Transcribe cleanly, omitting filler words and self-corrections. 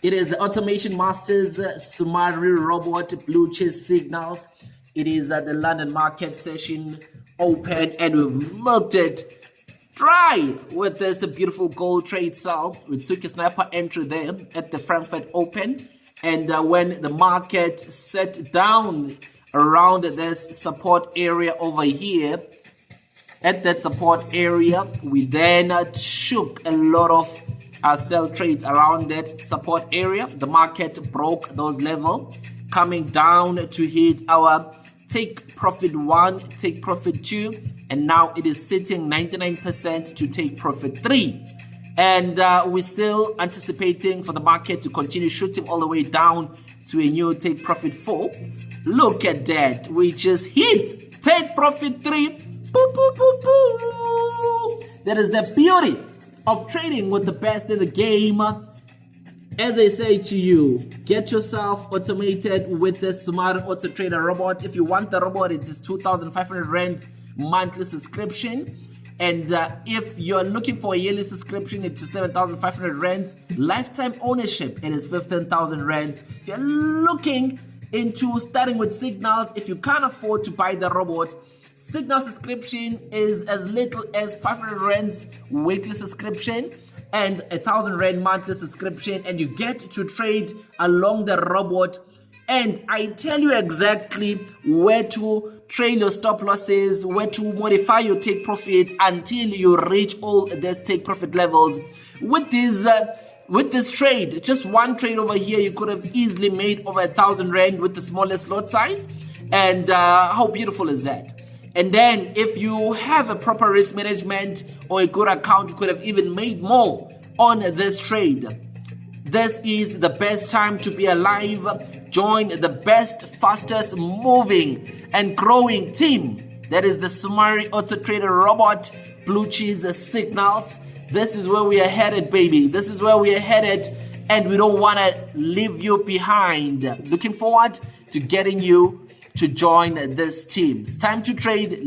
It is the Automation Masters Sumari Robot Blue Cheese Signals. It is the London market session open, and we've milked it dry with this beautiful gold trade sell. We took a sniper entry there at the Frankfurt Open, and when the market set down around this support area over here, at that support area, we then took a lot of sell trades around that support area. The market broke those levels, coming down to hit our take profit 1, take profit 2, and now it is sitting 99% to take profit 3. And we're still anticipating for the market to continue shooting all the way down to a new take profit 4. Look at that, we just hit take profit 3. Boop, boop, boop, boop. That is the beauty of trading with the best in the game. As I say to you, get yourself automated with the Sumari AutoTrader Robot. If you want the robot, it is 2,500 Rand monthly subscription. And if you're looking for a yearly subscription, it's 7,500 Rand. Lifetime ownership, it is 15,000 Rand. If you're looking into starting with Signals, if you can't afford to buy the robot, Signal subscription is as little as 500 Rands weekly subscription and 1,000 Rand monthly subscription, and you get to trade along the robot. And I tell you exactly where to trail your stop losses, where to modify your take profit until you reach all these take profit levels. With this trade, just one trade over here, you could have easily made over 1,000 Rand with the smallest lot size. And how beautiful is that? And then if you have a proper risk management or a good account, you could have even made more on this trade. This is the best time to be alive. Join the best, fastest moving and growing team. That is the Sumari AutoTrader Robot Blue Cheese Signals. This is where we are headed, baby. This is where we are headed, and we don't want to leave you behind. Looking forward to getting you to join this team. It's time to trade.